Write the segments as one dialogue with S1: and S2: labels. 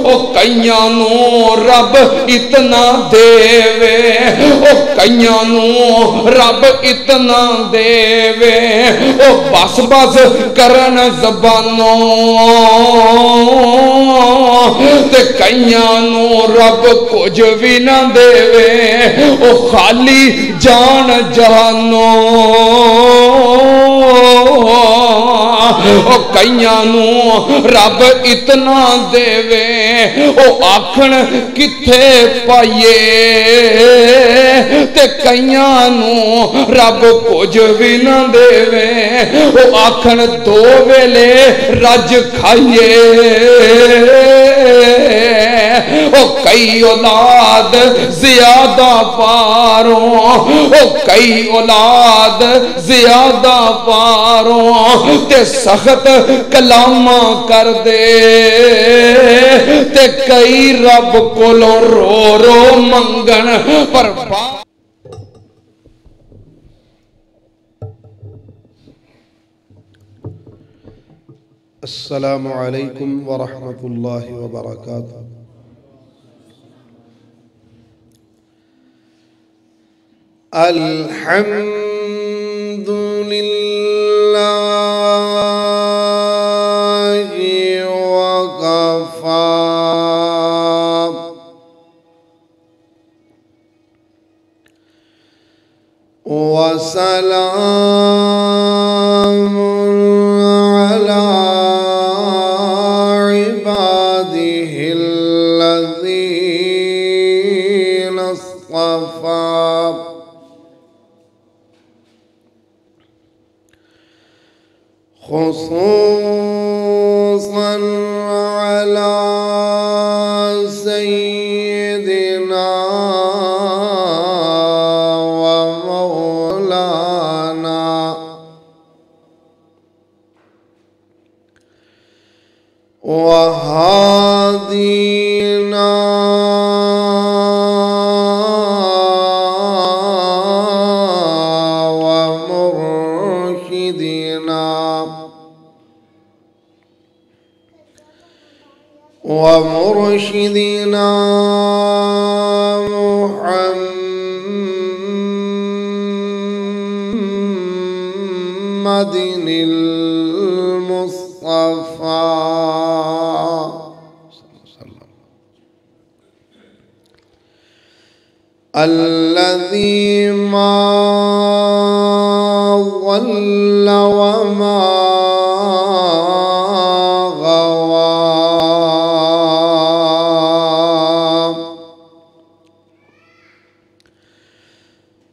S1: او کئیاں نو رب اتنا دے وے او کئیاں نو رب اتنا دے وے او بس بس کرن زبانوں تے کئیاں نو رب کچھ بھی نہ دے وے او خالی جان جہانوں او کئیاں نو رب اتنا دے وے او آکھن کتھے پائیے تے کئیاں نو رب کچھ بھی نہ دے وے او آکھن دو ویلے رج کھائیے او کئی اولاد زیادہ پاروں او کئی اولاد زیادہ پاروں تے سخت کلامہ کر دے تے کئی رب کولو رو رو منگن پر
S2: السلام علیکم ورحمۃ اللہ وبرکاتہ۔ الحمد للہ وکفی وسلام خصوصاً على سيدنا ومولانا وهادينا ومرشدنا محمد المصطفى الذي ما ضل وما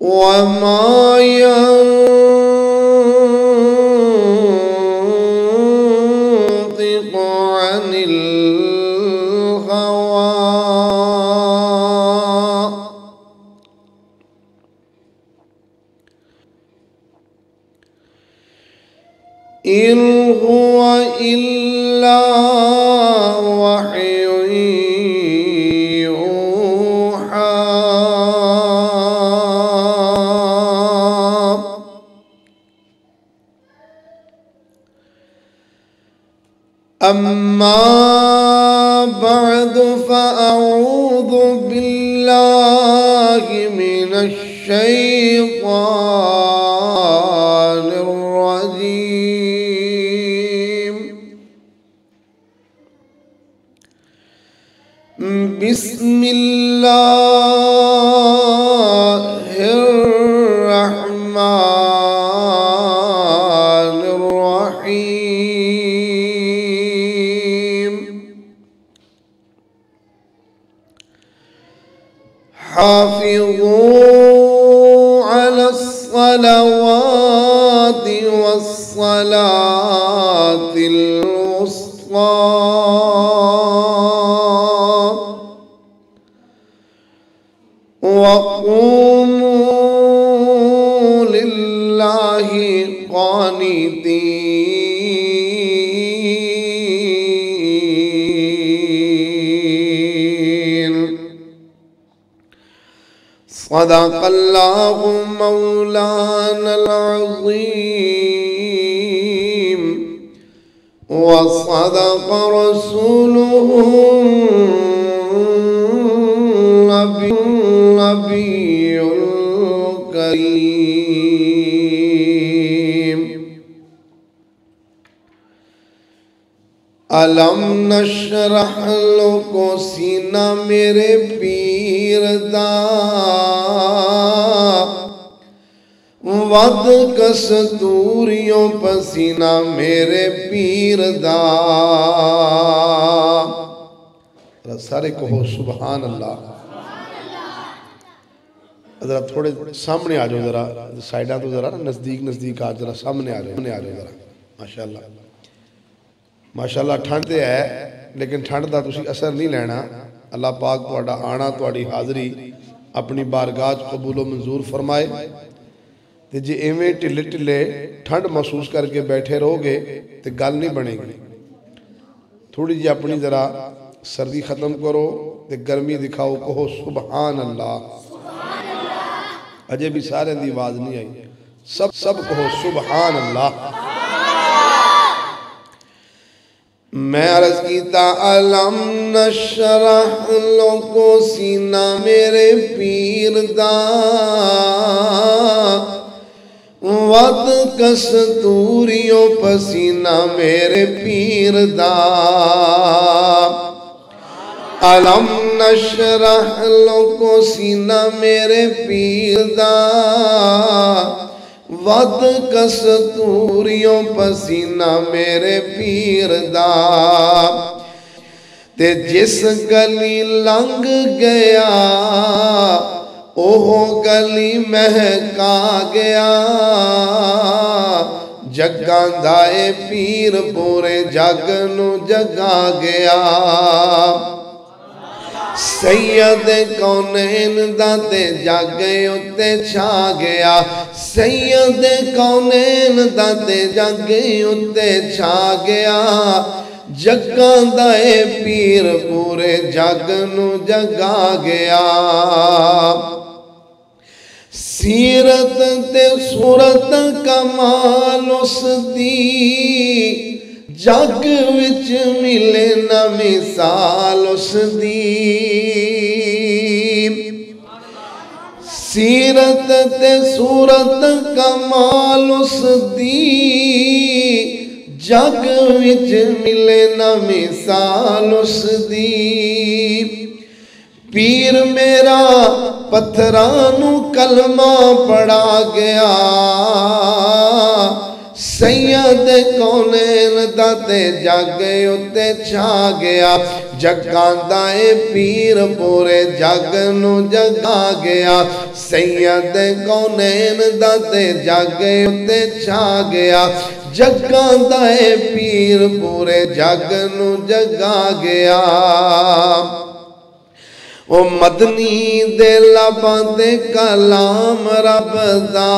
S2: وما ينطق عن الهوى إن هو إلا وحي أما بعد فأعوذ بالله من الشيطان الرجيم بسم الله الرحمن الرحيم حافظوا على الصلوات والصلاة الوسطى وقوموا لله قانتين صدق الله مولانا العظيم وصدق رسوله علم نشرح لوکو سینہ میرے پیر دا ود کستوریوں پسینہ میرے پیر دا سارے کہو سبحان اللہ ذرا تھوڑے سامنے آ جاؤ ذرا سائیڈاں تو ذرا نزدیک آ ذرا سامنے آ جاؤ ذرا ماشاءاللہ ماشاءاللہ ٹھنڈ تے ہے لیکن ٹھنڈ دا تسی اثر نہیں لینا اللہ پاک تہاڈا آنا تہاڈی حاضری اپنی بارگاہ قبول و منظور فرمائے تے جے ایویں ٹلے ٹلے ٹھنڈ محسوس کر کے بیٹھے رہو گے تے گل نہیں بنے گی تھوڑی جی اپنی ذرا سردی ختم کرو تے گرمی دکھاؤ کہو سبحان اللہ اجے بھی سارے دی آواز نہیں آئی سب کہو سبحان اللہ میں عرض کیتا علم نشرح لوکو سینہ میرے پیر دا ود کستوریوں پسینہ میرے پیر دا علم نشرح لوکو سینہ میرے پیر دا ود کستوریوں پسینہ میرے پیر دا تے جس گلی لنگ گیا اوہ گلی مہکا گیا جگاں دائے پیر پورے جگ نو جگا گیا سید کونین داتے جاگے اتے چھا گیا سید کونین داتے جاگے اتے چھا گیا جگاں دائے پیر پورے جگ نو جگا گیا سیرت تے صورت کمال اس دی جگ وچ ملے نہ مثال اس دی سیرت تے صورت کمال اس دی جگ وچ ملے نہ مثال اس دی پیر میرا پتھرانو کلمہ پڑھا گیا سید کونین داتے جاگے اتے چھا گیا جگاں دائے پیر پورے جگ نو جگا گیا سید کونین داتے جاگے اتے چھا گیا جگاں دائے پیر پورے جگ نو جگا گیا او مدنی دے لباں دے کلام رب دا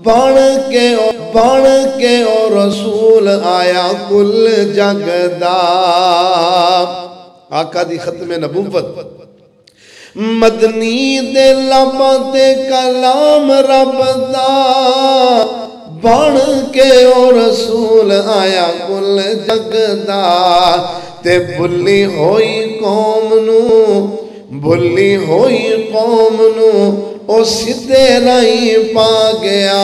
S2: بن کے او رسول آیا کل جگ دا آقا دی ختم نبوت مدنی دے لباں تے کلام رب دا بن کے او رسول آیا کل جگ دا تے بھلی ہوئی قوم نو او سدھے راہیں پا گیا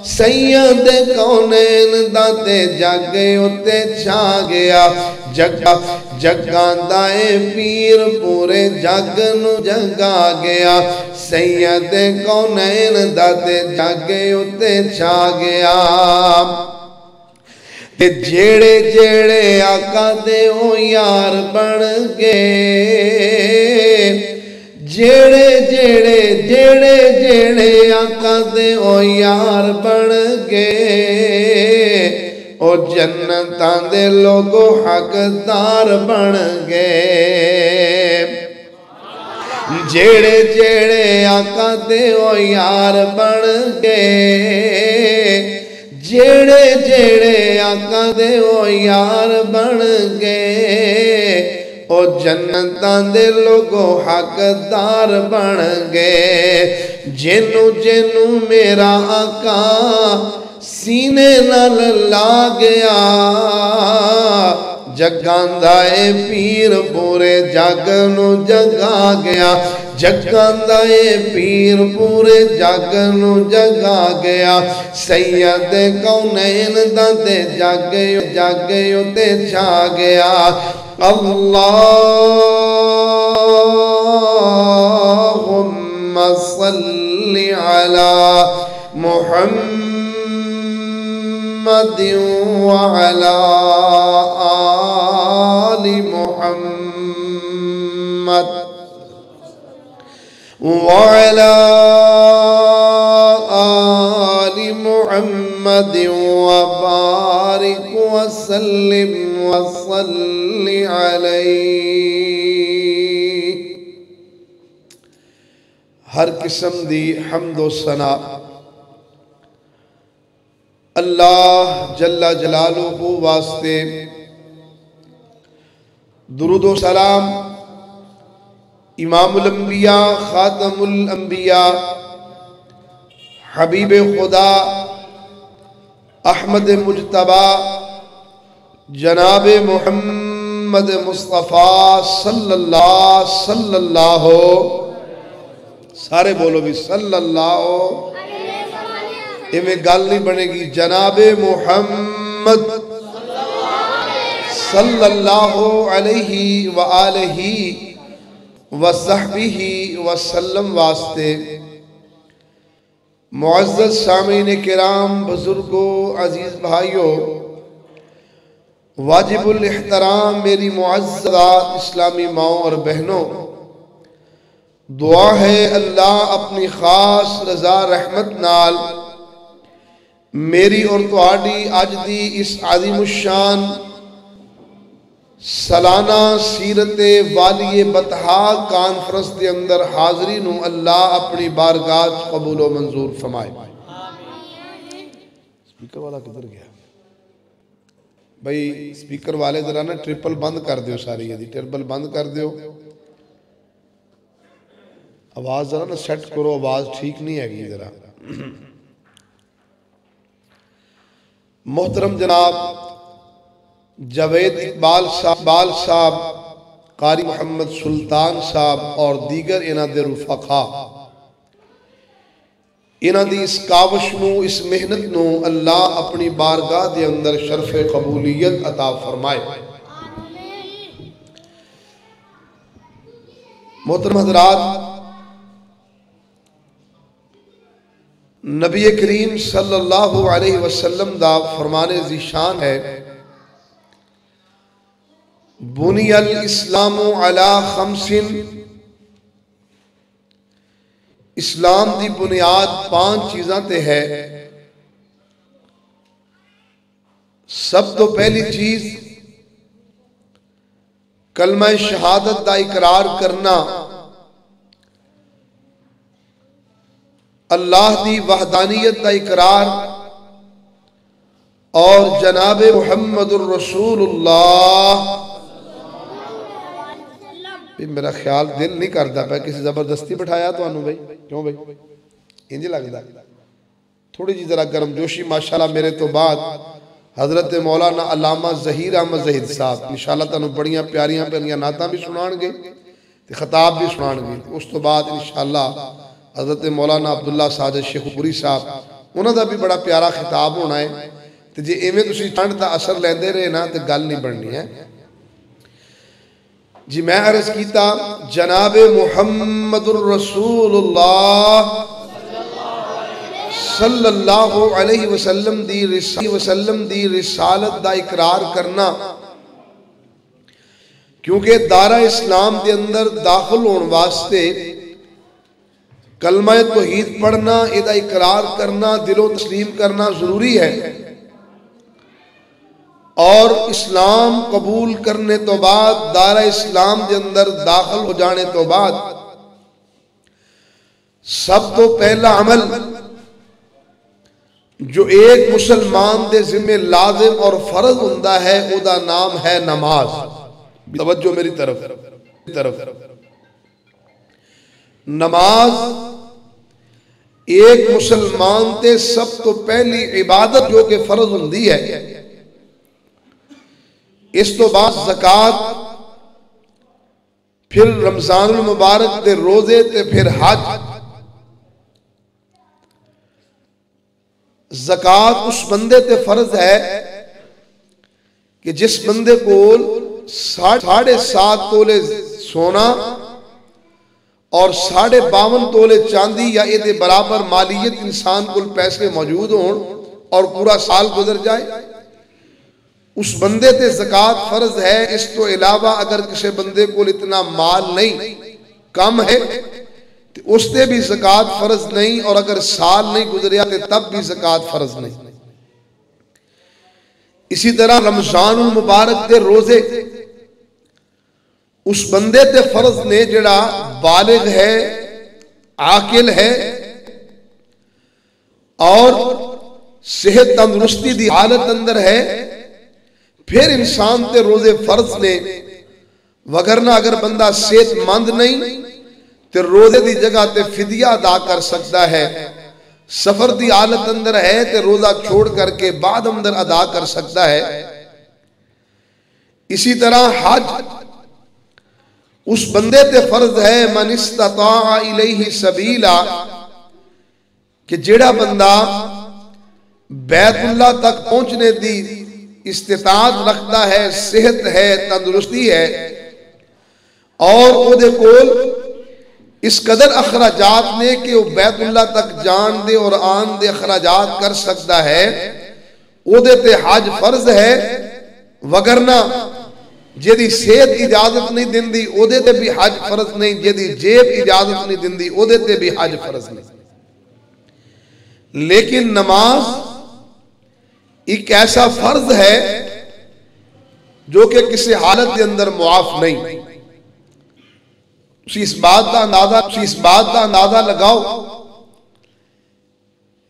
S2: سید کونین داتے جاگے اتے چھا گیا جگاں دائے پیر پورے جگ نو جگا گیا سید کونین داتے جاگے اتے چھا گیا تے جیڑے جیڑے آقا دے او یار بن گئے جیڑے جیڑے آقا دے او یار بن گئے او جنتاں دے لوگو حقدار بن گئے جیڑے جیڑے آقا دے او یار بن گئے جیڑے جیڑے آقا دے او یار بن گئے او جنتاں دے لوگو حقدار بن گئے جنو میرا آقا سینے نال لا گیا جگاں دائے پیر پورے جگ نو جگا گیا جگاں دا اے پیر پورے جگ نو جگا گیا سید کونین دا تے جاگیو تے چھا گیا اللہم صلی علی محمد وعلی آل محمد وعلى آل محمد وبارك وسلم وصل عليه ہر قسم دی حمد و ثنا اللہ جل جلالہ واسطے درود و سلام امام الانبیاء خاتم الانبیاء حبیب خدا احمد مجتبی جناب محمد مصطفیٰ صلی اللہ سارے بولو بھی صلی اللہ میں گل نہیں بنے گی جناب محمد صلی اللہ علیہ وآلہ وصحبہ وسلم واسطے معزز سامعین کرام بزرگوں عزیز بھائیوں واجب الاحترام میری معززات اسلامی ماؤں اور بہنوں دعا ہے اللہ اپنی خاص رضا رحمت نال میری اور تہاڈی اج دی اس عظیم الشان سالانہ سیرت والی بطحا کانفرنس دے اندر حاضری نو اللہ اپنی بارگاہ قبول و منظور فرمائے سپیکر والا کدھر گیا بھائی سپیکر والے ذرا نا ٹرپل بند کر دیو ساری یہ ٹرپل بند کر دیو آواز ذرا نا سیٹ کرو آواز ٹھیک نہیں ہے گی ذرا محترم جناب جاوید اقبال صاحب قاری محمد سلطان صاحب اور دیگر انہ دے رفقا انہ دی اس کاوش نو اس محنت نو اللہ اپنی بارگاہ دے اندر شرف قبولیت عطا فرمائے محترم حضرات نبی کریم صلی اللہ علیہ وسلم دا فرمان ذیشان ہے بنی الاسلام علی خمس اسلام دی بنیاد 5 چیزاں تے ہے سب تو پہلی چیز کلمہ شہادت دا اقرار کرنا اللہ دی وحدانیت دا اقرار اور جناب محمد الرسول اللہ میرا خیال دل نہیں کرتا پہ کسی زبردستی بٹھایا تو انہوں بھائی کیوں بھائی انجی لگ دا تھوڑی جی ذرا گرم جوشی ماشاءاللہ میرے تو بعد حضرت مولانا علامہ ظہیر احمد زہید صاحب انشاءاللہ تنہوں بڑیاں پیاریاں نعتاں بھی سنان گے خطاب بھی سنان گے اس تو بعد انشاءاللہ حضرت مولانا عبداللہ ساجد شیخ پوری صاحب انہوں دا بھی بڑا پیارا خطاب ہونا ہے تو جی ایمیں تسی ٹھنڈ تا اثر لیندے رہے نا تو گل نہیں بڑھنی ہے جی میں عرض کیتا جناب محمد الرسول اللہ صلی اللہ علیہ وسلم دی رسالت دا اقرار کرنا کیونکہ دارہ اسلام دے اندر داخل ہون واسطے کلمہ توحید پڑھنا ادا اقرار کرنا دل و تسلیم کرنا ضروری ہے اور اسلام قبول کرنے تو بعد دارہ اسلام دے اندر داخل ہو جانے تو بعد سب تو پہلا عمل جو ایک مسلمان دے ذمہ لازم اور فرض ہوندہ ہے او دا نام ہے نماز توجہ میری طرف نماز ایک مسلمان تے سب تو پہلی عبادت جو کہ فرض ہوندی ہے اس تو بعد زکوٰۃ پھر رمضان المبارک دے روزے تے پھر حج. زکات اس بندے تے فرض ہے کہ جس بندے کو 7.5 تولے سونا اور 52.5 تولے چاندی یا یہ برابر مالیت انسان کو پیسے موجود ہون اور پورا سال گزر جائے، اس بندے تے زکات فرض ہے. اس تو علاوہ اگر کسی بندے کو اتنا مال نہیں، کم ہے، تو اس تے بھی زکات فرض نہیں، اور اگر سال نہیں گزریا تو تب بھی زکات فرض نہیں. اسی طرح رمضان المبارک دے روزے اس بندے تے فرض نے جڑا بالغ ہے، عاقل ہے اور صحت تندرستی دی حالت اندر ہے. پھر انسان تے روزے فرض نے، وگرنہ اگر بندہ صحت مند نہیں تو روزے دی جگہ تے فدیہ ادا کر سکتا ہے. سفر دی حالت اندر ہے تو روزہ چھوڑ کر کے بعد اندر ادا کر سکتا ہے. اسی طرح حج اس بندے تے فرض ہے من استطاع الیہ سبیلا، کہ جیڑا بندہ بیت اللہ تک پہنچنے دی استطاعت رکھتا ہے، صحت ہے، تندرستی ہے، اور او دے کول اس قدر اخراجات نے کہ وہ بیت اللہ تک جان دے اور آن دے اخراجات کر سکتا ہے، او دے تے حج فرض ہے. وگرنہ جیدی صحت اجازت نہیں دیندی او دے تے بھی حج فرض نہیں، جیدی جیب اجازت نہیں دیندی او دے تے بھی حج فرض نہیں. لیکن نماز ایک ایسا فرض ہے جو کہ کسی حالت کے اندر معاف نہیں. اس بات کا اندازہ لگاؤ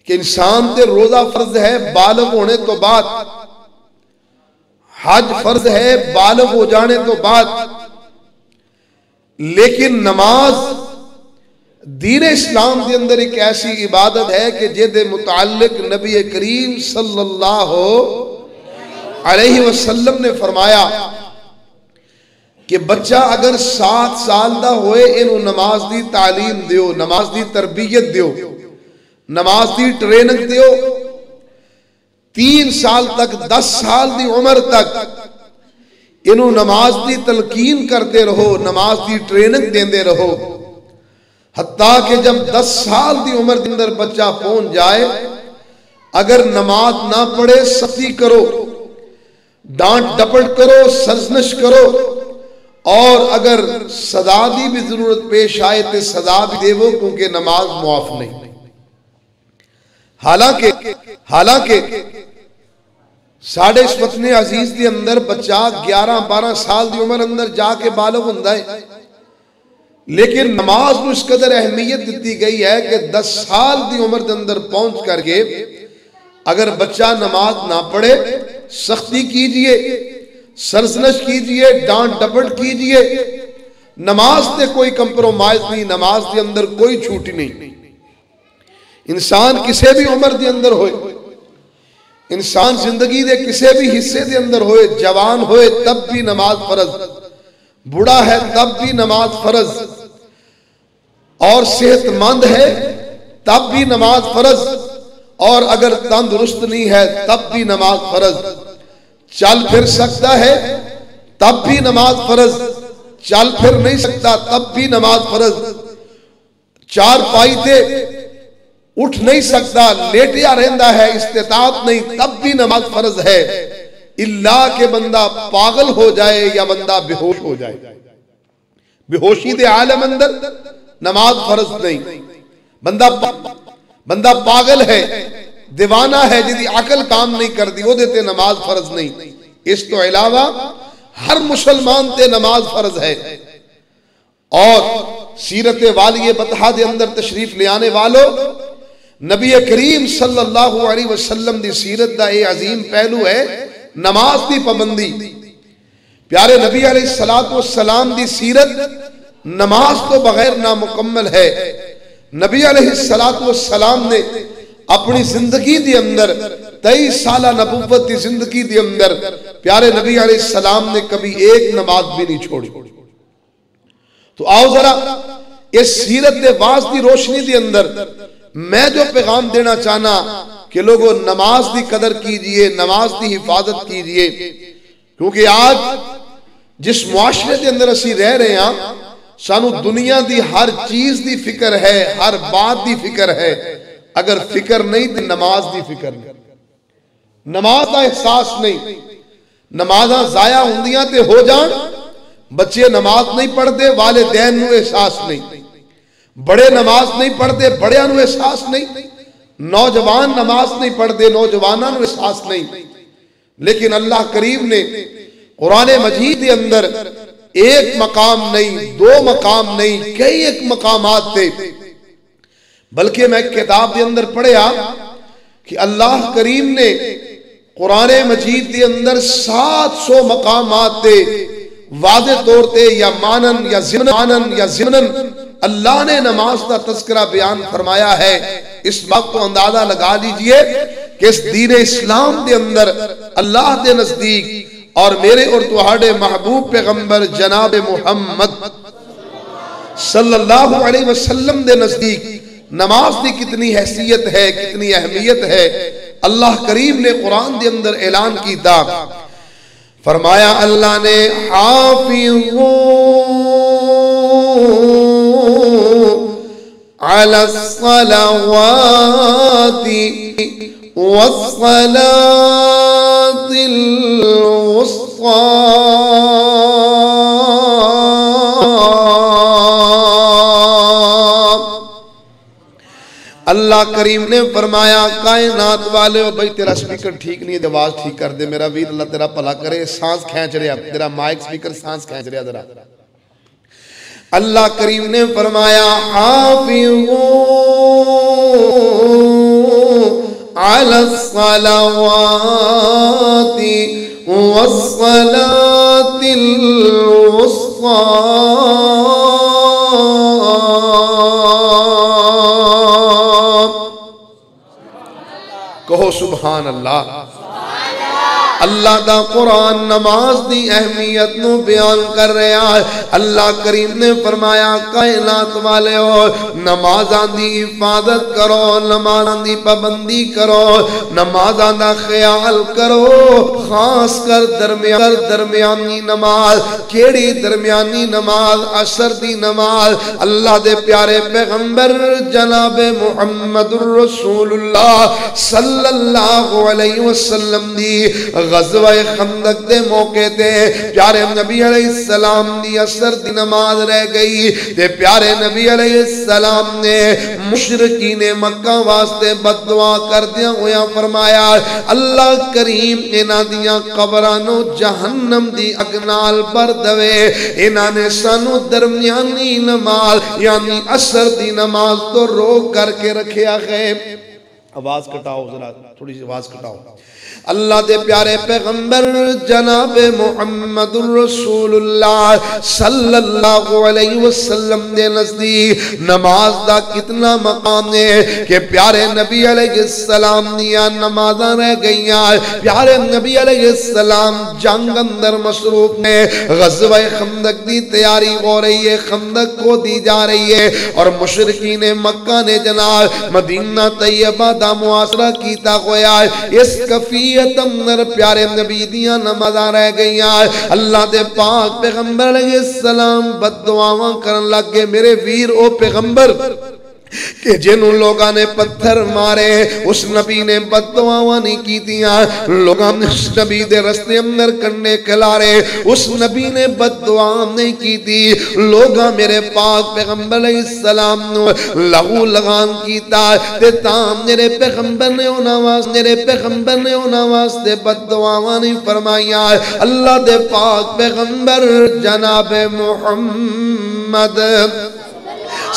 S2: کہ انسان تے روزہ فرض ہے بالغ ہونے تو بعد، حج فرض ہے بالغ ہو جانے تو بعد، لیکن نماز دین اسلام کے اندر ایک ایسی عبادت ہے کہ جے دے متعلق نبی کریم صلی اللہ علیہ وسلم نے فرمایا کہ بچہ اگر 7 سال دا ہوئے انہوں نماز دی تعلیم دیو، نماز دی تربیت دیو، نماز دی ٹریننگ دیو. 3 سال تک، 10 سال دی عمر تک انہوں نماز دی تلقین کرتے رہو، نماز دی ٹریننگ دیندے رہو، حتیٰ کہ جب 10 سال دی عمر کے اندر بچہ پہنچ جائے، اگر نماز نہ پڑھے سختی کرو، ڈانٹ ڈپٹ کرو، سرزنش کرو، اور اگر سزا دی بھی ضرورت پیش آئے تو سزا بھی دے وہ، کیونکہ نماز معاف نہیں. حالانکہ ساڑھے اس وطن عزیز کے اندر بچہ 11-12 سال دی عمر اندر جا کے بالغ ہوندہ ہے، لیکن نماز کو اس قدر اہمیت دیتی گئی ہے کہ 10 سال دی عمر کے اندر پہنچ کر کے اگر بچہ نماز نہ پڑھے سختی کیجئے، سرزنش کیجئے، ڈانٹ ڈپٹ کیجئے. نماز تے کوئی کمپرومائز نہیں، نماز کے اندر کوئی چھوٹی نہیں. انسان کسی بھی عمر دے اندر ہوئے، انسان زندگی دے کسی بھی حصے دے اندر ہوئے، جوان ہوئے تب بھی نماز فرض، بوڑھا ہے تب بھی نماز فرض، اور صحت مند ہے تب بھی نماز فرض، اور اگر تندرست نہیں ہے تب بھی نماز فرض. چل پھر سکتا ہے تب بھی نماز فرض، چل پھر نہیں سکتا تب بھی نماز فرض. 4 پائی تے اٹھ نہیں سکتا، لیٹیا رہندا ہے، استطاعت نہیں، تب بھی نماز فرض ہے، اللہ کہ بندہ پاگل ہو جائے یا بندہ بے ہوش ہو جائے. بے ہوشی دے عالم اندر نماز فرض نہیں. بندہ پاگل ہے، دیوانہ ہے، جدی عقل کام نہیں کر دی، وہ دیتے نماز فرض نہیں. اس تو علاوہ ہر مسلمان تے نماز فرض ہے. اور سیرت والی بطحہ دے اندر تشریف لے آنے والوں، نبی کریم صلی اللہ علیہ وسلم دی سیرت دا اے عظیم پہلو ہے نماز دی پابندی. پیارے نبی علیہ السلام دی سیرت نماز تو بغیر نامکمل ہے. نبی علیہ السلام نے اپنی زندگی دی اندر 23 سالہ نبوت دی زندگی دی اندر پیارے نبی علیہ السلام نے کبھی ایک نماز بھی نہیں چھوڑی. تو آؤ ذرا اس سیرت دے واز دی روشنی دے اندر میں جو پیغام دینا چاہنا کہ لوگوں نماز دی قدر کیجئے، نماز دی حفاظت کیجئے، کیونکہ آج جس معاشرے دے اندر اسی رہ رہے ہیں سانو دنیا دی ہر چیز دی فکر ہے، ہر بات دی فکر ہے، اگر فکر نہیں تو نماز دی فکر نہیں، نماز دا احساس نہیں، نمازاں ضائع ہوندیاں تے ہو جان، بچے نماز نہیں پڑھتے والدین نو احساس نہیں، بڑے نماز نہیں پڑھتے بڑیاں نو احساس نہیں، نوجوان نماز نہیں پڑھتے نوجواناں نو احساس نہیں، لیکن اللہ کریم نے قرآن مجید کے اندر ایک مقام نہیں، دو مقام نہیں، کئی ایک مقامات تھے، بلکہ میں کتاب کے اندر پڑھیا کہ اللہ کریم نے قرآن مجید کے اندر 700 مقامات تھے واضح طور تے یا مانن یا ضمنن اللہ نے نماز کا تذکرہ بیان فرمایا ہے۔ اس وقت کو اندازہ لگا لیجئے کہ اس دین اسلام دے اندر اللہ دے نزدیک اور میرے اور تہاڈے محبوب پیغمبر جناب محمد صلی اللہ علیہ وسلم دے نزدیک نماز دی کتنی حیثیت ہے، کتنی اہمیت ہے، اللہ کریم نے قرآن دے اندر اعلان کیتا، فرمایا اللہ نے حافظوا علی الصلوات والصلاة الوسطى اللہ کریم نے فرمایا کائنات والے ہو بھائی تیرا سپیکر ٹھیک نہیں ہے، آواز ٹھیک کر دے میرا ویر، اللہ تیرا بھلا کرے، سانس کھینچ رہا تیرا مائک سپیکر سانس کھینچ رہا ذرا۔ اللہ کریم نے فرمایا حافظوا علی الصلوات والصلاة الوسطى کہو سبحان اللہ۔ اللہ دا قرآن نماز دی اہمیت نو بیان کر رہا ہے۔ اللہ کریم نے فرمایا کائنات والے ہو نمازاں دی حفاظت کرو، نمازاں دی پابندی کرو، نمازاں دا خیال کرو، خاص کر درمیانی نماز۔ کیڑی درمیانی نماز؟ عصر دی نماز۔ اللہ دے پیارے پیغمبر جناب محمد الرسول اللہ صلی اللہ علیہ وسلم دی غزوہ خندق دے موقع تے پیارے نبی علیہ السلام دی عصر دی نماز رہ گئی تے پیارے نبی علیہ السلام نے مشرکین مکہ واسطے بد دعا کردیاں ہویا فرمایا اللہ کریم انہاں دیاں قبراں نو جہنم دی اگ نال بھر دوے، انہاں نے سانو درمیانی نماز یعنی عصر دی نماز تو روک کر کے رکھیا ہے۔ آواز کٹاؤ ذرا، تھوڑی سی آواز کٹاؤ۔ اللہ دے پیارے پیغمبر جناب محمد الرسول اللہ صلی اللہ علیہ وسلم دے نزدیک نماز دا کتنا مقام ہے کہ پیارے نبی علیہ السلام دیا نمازاں رہ گئیاں، پیارے نبی علیہ السلام جنگ اندر مصروف میں، غزوہ خندق دی تیاری ہو رہی ہے، خندق کو دی جا رہی ہے اور مشرکین مکہ نے جناب مدینہ طیبہ دا محاصرہ کیتا ہویا ہے۔ اس کفیت اندر پیارے نبی دیاں نمازاں رہ گئیاں، اللہ دے پاک پیغمبر علیہ السلام بد دعاواں کرن لگ گئے میرے ویر او پیغمبر کہ جنہوں لوگاں نے پتھر مارے اس نبی نے بد دعاواں نہیں کی دیاں، لوگاں نے اس نبی دے رستے اندر کرنے کھلارے اس نبی نے بد دعا نہیں کی دی، لوگاں میرے پاک پیغمبر علیہ السلام نو لہو لگان کیتا تے تام میرے پیغمبر نے انہاں واسطے بد دعاواں نہیں فرمائیاں۔ اللہ دے پاک پیغمبر جناب محمد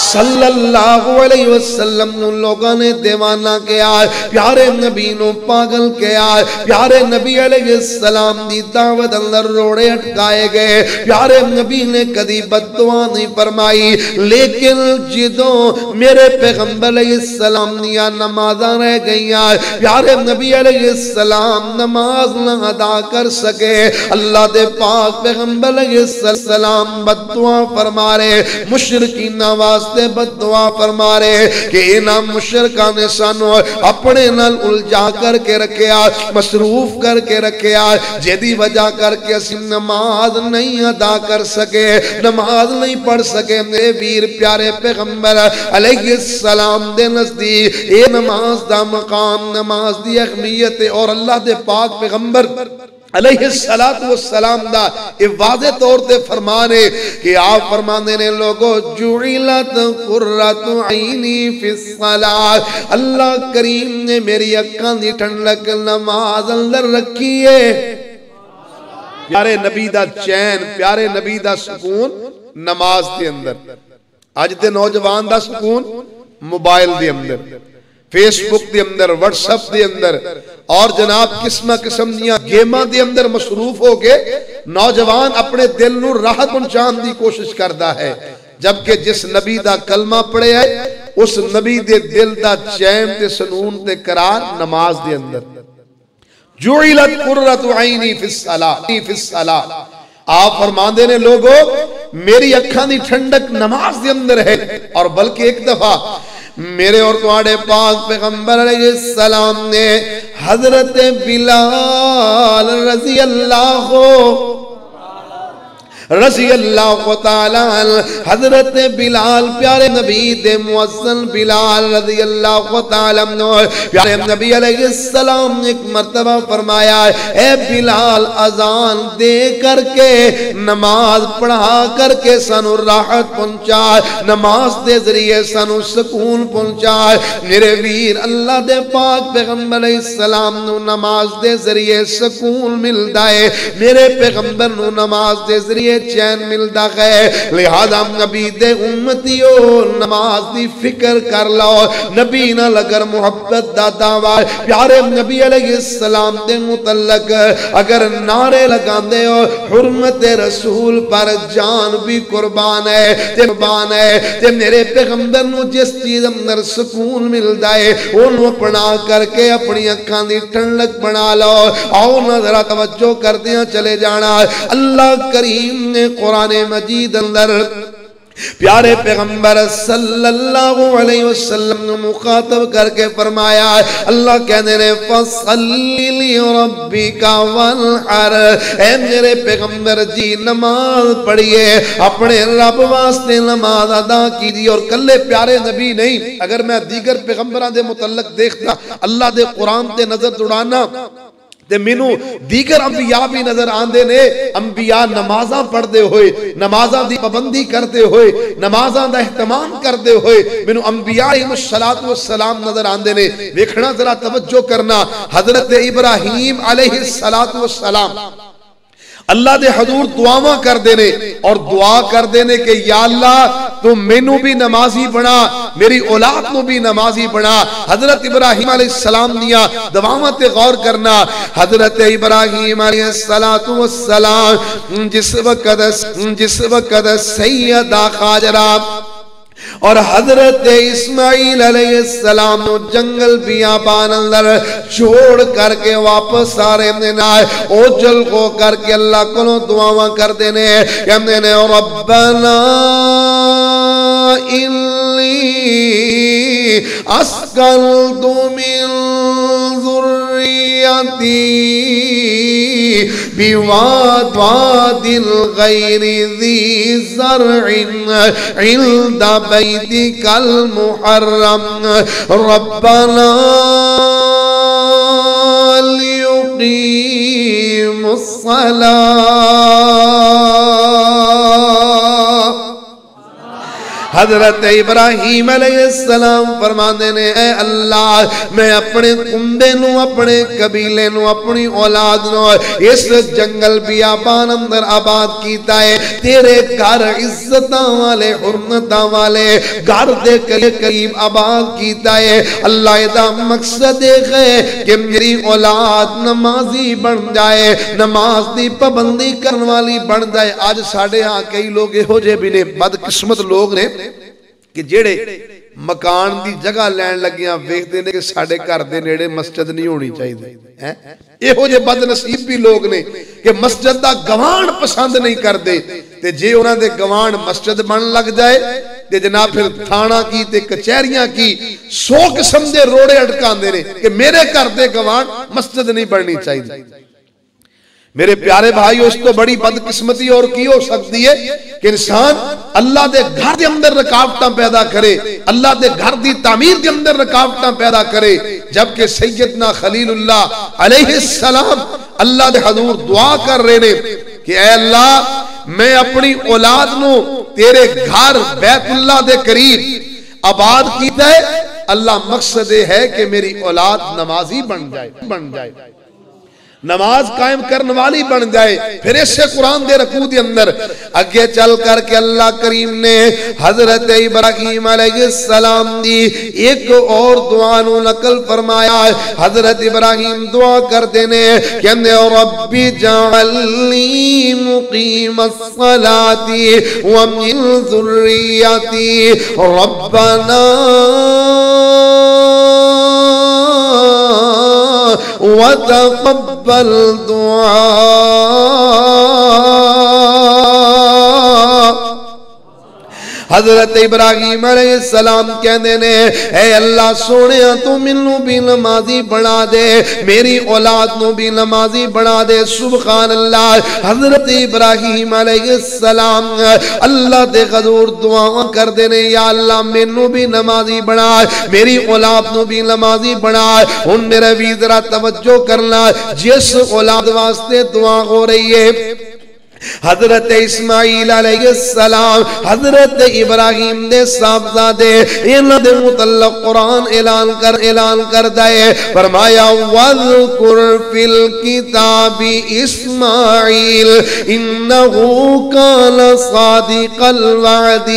S2: صلی اللہ علیہ وسلم ان لوگوں نے دیوانہ کیا ہے، پیارے نبی نو پاگل کیا ہے، پیارے نبی علیہ السلام دی دعوت اندر روڑے اٹکائے گئے، پیارے نبی نے کدی بد دعا نہیں فرمائی، لیکن جدوں میرے پیغمبر علیہ السلام دیا نمازاں رہ گئی ہیں، پیارے نبی علیہ السلام نماز نہ ادا کر سکے، اللہ دے پاک پیغمبر علیہ السلام بد دعا فرما رہے، مشرکین واسطے بد دعا فرما رہے کہ انہاں مشرکاں نے سانو اپنے نال الجھا کر کے رکھیا، مصروف کر کے رکھیا، جدی وجہ کر کے اسی نماز نہیں ادا کر سکے، نماز نہیں پڑھ سکے۔ میرے ویر پیارے پیغمبر علیہ السلام دے نزدیک اے نماز دا مقام، نماز دی اہمیت اور اللہ دے پاک پیغمبر علیہ السلام دا یہ واضح طور تے فرمانے کہ آپ فرمانے نے لوگوں جعلت قرۃ عینی فی الصلاۃ، اللہ کریم نے میری اکھاں دی ٹھنڈک نماز اندر رکھی ہے۔ پیارے نبی دا چین، پیارے نبی دا سکون نماز دے اندر۔ اج دے نوجوان دا سکون موبائل دے اندر، فیس بک دے اندر، واٹس اپ دے اندر اور جناب قسم دیاں گیماں دے اندر مصروف ہو کے نوجوان اپنے دل نو راحت پہنچان دی کوشش کردا ہے، جبکہ جس نبی دا کلمہ پڑھے ہے اس نبی دے دل دا چین تے سنون تے قرار نماز دے اندر۔ جعلت قرۃ عینی فی الصلاۃ، آپ فرماندے نے لوگوں میری اکھاں دی ٹھنڈک نماز دے اندر ہے۔ اور بلکہ ایک دفعہ میرے اور تمہارے پاک پیغمبر علیہ السلام نے حضرت بلال رضی اللہ تعالی حضرت بلال پیارے نبی دے مؤذن بلال رضی اللہ تعالی عنہ پیارے نبی علیہ السلام نے ایک مرتبہ فرمایا اے بلال اذان دے کر کے نماز پڑھا کر کے سانو راحت پہنچا، نماز دے ذریعے سانو سکون پہنچا۔ میرے ویر اللہ دے پاک پیغمبر علیہ السلام نو نماز دے ذریعے سکون ملدا ہے، میرے پیغمبر نو نماز دے ذریعے چین ملدا ہے، لہذا نبی دے امتیو نماز دی فکر کر لو۔ نبی نال اگر محبت دا دعویٰ پیارے نبی علیہ السلام دے متعلق اگر نعرے لگاندے ہو حرمت رسول پر جان بھی قربان ہے تے میرے پیغمبر نو جس چیز اندر سکون ملدا ہے انہوں اپنا کر کے اپنی اکھاں دی ٹھنڈک بنا لو۔ آؤ نظرہ توجہ کر دیا چلے جانا، اللہ کریم نے قرآن مجید اندر پیارے پیغمبر صلی اللہ علیہ وسلم نے مخاطب کر کے فرمایا اللہ کہنے نے فَصَلِّ لِرَبِّكَ وَانْحَرْ، اے میرے پیغمبر جی نماز پڑھئے، اپنے رب واسطے نماز ادا کیجئے۔ اور کلے پیارے نبی نہیں، اگر میں دیگر پیغمبران دے متعلق دیکھتا اللہ دے قرآن تے نظر دوڑانا تے مینوں دیگر انبیاء بھی نظر آندے نے، انبیاء نمازاں پڑھ دے ہوئے، نمازاں دی پابندی کرتے ہوئے، نمازاں دا اہتمام کرتے ہوئے مینوں انبیاء علیہ السلام نظر آندے نے۔ ویکھنا ذرا توجہ کرنا، حضرت ابراہیم علیہ السلام اللہ دے حضور دعاواں کر دینے اور دعا کر دینے کہ یا اللہ تو مینوں بھی نمازی بنا، میری اولاد نو بھی نمازی بنا۔ حضرت ابراہیم علیہ السلام دیا دعاواں تے غور کرنا۔ حضرت ابراہیم علیہ السلام جس وقت سیدہ خاجرہ اور حضرت اسماعیل علیہ السلام نو جنگل بیابان اندر چھوڑ کر کے واپس آرے دینا ہے، اوجل کو کر کے اللہ کو دعاواں کر دینے کہنے نے ربنا انی اسکنت من ذریتی بواد غیر ذی زرع عند بیتک المحرم ربنا لیقیم الصلاة حضرت ابراہیم علیہ السلام فرماندے نے اے اللہ میں اپنے کنبے نو اپنے قبیلے نو اپنی اولاد نو اس جنگل بیابان اندر آباد کیتا ہے تیرے گھر عزتاں والے حرمتاں والے گھر دے قریب آباد کیتا ہے اللہ دا مقصد ہے کہ میری اولاد نمازی بن جائے نماز دی پابندی کرن والی بن جائے آج ساڑھے ہاں کئی لوگ ہو جے بھی نے بدقسمت لوگ نے کہ جیڑے مکان دی جگہ لین لگیاں ویکھدے نے کہ ساڑھے گھر دے نیڑے مسجد نہیں ہونی چاہیے اے ہو جے بد نصیب بھی لوگ نے کہ مسجد دا گوان پسند نہیں کر دے تے جے انہاں دے گوان مسجد بن لگ جائے تے جناب پھر تھانہ کی تے کچہریاں کی 100 قسم دے روڑے اٹکاندے نے کہ میرے گھر دے گوان مسجد نہیں بننی چاہیے میرے پیارے بھائیو اس تو بڑی بدقسمتی اور کی ہو سکتی ہے کہ انسان اللہ دے گھر دے اندر رکاوٹاں پیدا کرے اللہ دے گھر دی تعمیر دے اندر رکاوٹاں پیدا کرے جبکہ سیدنا خلیل اللہ علیہ السلام اللہ دے حضور دعا کر رہے نے کہ اے اللہ میں اپنی اولاد نو تیرے گھر بیت اللہ دے قریب آباد کیتا ہے اللہ مقصد ہے کہ میری اولاد نمازی بن جائے نماز قائم کرنے والی بن جائے پھر اس سے قرآن دے رکوع دے اندر آگے چل کر کے اللہ کریم نے حضرت ابراہیم علیہ السلام دی ایک اور دعا نو نقل فرمایا حضرت ابراہیم دعا کرتے نے کہ رب جعلنی مقیم الصلاة ومن ذریتی ربنا وتقبل دعاء حضرت ابراہیم علیہ السلام کہنے نے اے اللہ سونیا تو منو بھی نمازی بنا دے میری اولاد نو بھی نمازی بنا دے سبحان اللہ حضرت ابراہیم علیہ السلام اللہ دے حضور دعا کر دینے یا اللہ منو بھی نمازی بنا میری اولاد نو بھی نمازی بنا ان میرے بھی ذرا توجہ کرنا جس اولاد واسطے دعا ہو رہی ہے حضرت اسماعیل علیہ السلام حضرت ابراہیم دے صاحبزادے انہاں دے متعلق قرآن اعلان کر دائے فرمایا وَذْكُرْ فِي الْكِتَابِ اسماعیل انہو کان صادق الوعد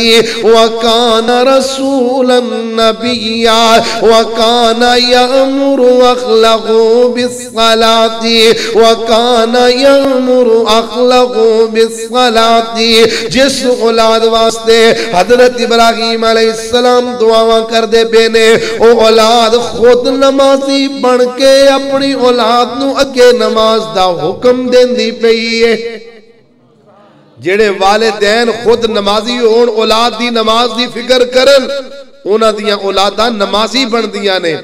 S2: وکان رسولا نبیا وکان یأمر اخلقه بالصلاة وکان یأمر اخلقه بالصلاة جس اولاد واسطے حضرت ابراہیم علیہ السلام دعا کر دے بینے او اولاد خود نمازی بن کے اپنی اولاد نو اگے نماز دا حکم دین دی پئی ہے جڑے والدین خود نمازی ہون اولاد دی نماز دی فکر کرن انہاں دیاں اولاداں نمازی بن دیاں نے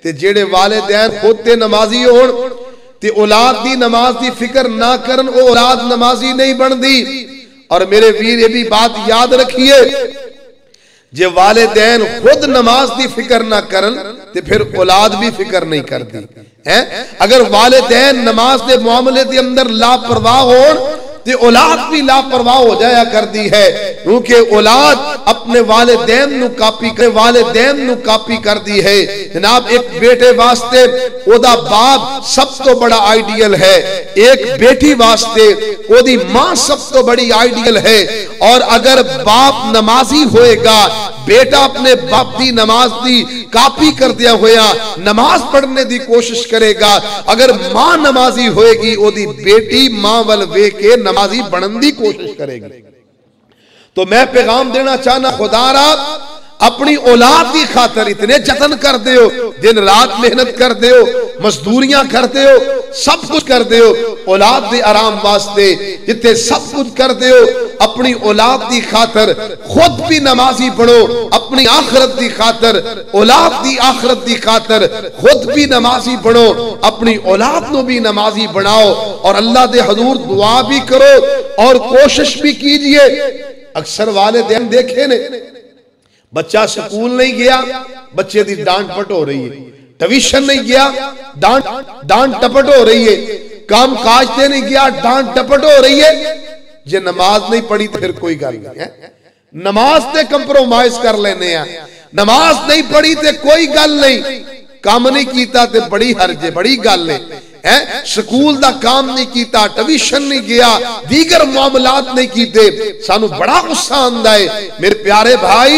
S2: تے جڑے والدین خود تے نمازی ہون تے اولاد دی نماز دی فکر نہ کرن او اولاد نمازی نہیں بن دی اور میرے ویر یہ بھی بات یاد رکھیے جے والدین خود نماز دی فکر نہ کرن تے پھر اولاد بھی فکر نہیں کر دی اگر والدین نماز دے معاملے دے اندر لاپرواہ ہون تے اولاد بھی لاپرواہ ہو جایا کر دی ہے کیونکہ اولاد اپنے والدین نو کاپی کر دی ہے جناب ایک بیٹے واسطے او دا باپ سب تو بڑا آئیڈیل ہے ایک بیٹی واسطے او دی ماں سب تو بڑی آئیڈیل ہے اور اگر باپ نمازی ہوئے گا بیٹا اپنے باپ دی نماز دی کاپی کر دیا ہویا نماز پڑھنے دی کوشش کرے گا اگر ماں نمازی ہوئے گی او دی بیٹی ماں والوے کے نمازی بنن دی کوشش کرے گی تو میں پیغام دینا چاہنا خدا را اپنی اولاد دی خاطر اتنے جتن کر دے ہو دن رات محنت کر دے ہو مزدوریاں کر دے ہو سب کچھ کر دے ہو اولاد دی آرام واسطے جتے سب کچھ کر دے ہو اپنی اولاد دی خاطر خود بھی نمازی پڑھو اپنی آخرت دی خاطر اولاد دی آخرت دی خاطر خود بھی نمازی پڑھو اپنی اولاد نو بھی نمازی بناؤ اور اللہ دے حضور دعا بھی کرو اور کوشش بھی کیجئے اکثر والدین دیکھے نے بچہ سکول نہیں گیا بچے دی ڈانٹ پٹ ہو رہی ہے ٹیوشن نہیں گیا ڈانٹ ٹپٹ ہو رہی ہے کام کاج تے نہیں گیا ڈانٹ ٹپٹ ہو رہی ہے جے نماز نہیں پڑھی تو پھر کوئی گل نہیں ہے نماز تے کمپرومائز کر لینے ہیں، نماز نہیں پڑھی تے کوئی گل نہیں، کام نہیں کیتا تے بڑی حرج ہے، بڑی گل ہے، سکول دا کام نہیں کیتا، ٹیوشن نہیں گیا، دیگر معاملات نہیں کیتے، سانو بڑا غصہ آندا ہے۔ میرے پیارے بھائی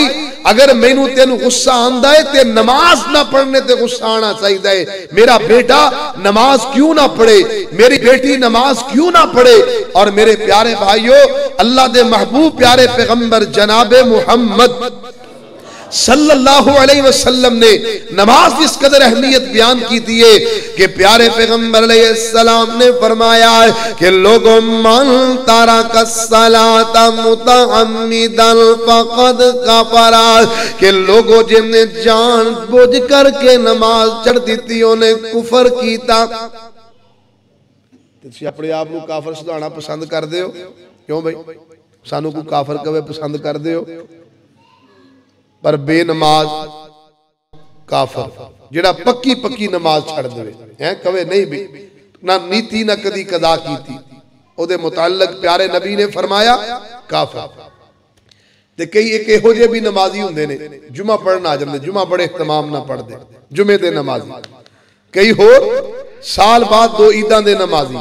S2: اگر مینوں تینوں غصہ آندا ہے تے نماز نہ پڑھنے تے غصہ آنا چاہیے۔ میرا بیٹا نماز کیوں نہ پڑھے، میری بیٹی نماز کیوں نہ پڑھے؟ اور میرے پیارے بھائیو، اللہ دے محبوب پیارے پیغمبر جناب محمد صلی اللہ علیہ وسلم نے نماز اس قدر اہمیت بیان کی دیئے کہ پیارے پیغمبر علیہ السلام نے فرمایا کہ لوگوں من ترک الصلاۃ متعمدا فقد کفر، کہ لوگوں جن نے جان بوجھ کر کے نماز چھڑ دیتی انہیں کفر کیتا۔ تسی اپنے آپ کو کافر سدھانا پسند کر دے ہو؟ کیوں بھائی سانو کو کافر کبھی پسند کر دے ہو؟ پر بے نماز کافر جڑا پکی پکی نماز چھڑ دے کہے نہیں بھی نہ نیتی نہ کدی قضا کیتی، او دے متعلق پیارے نبی نے فرمایا کافر۔ تے کئی ایک ایہو جے بھی نمازی ہوندے نے جمعہ پڑھنا آ جاندے، جمعہ بڑے اہتمام نہ پڑھ دے، جمعے دے نمازی، کئی ہو سال بعد دو عیداں دے نمازی،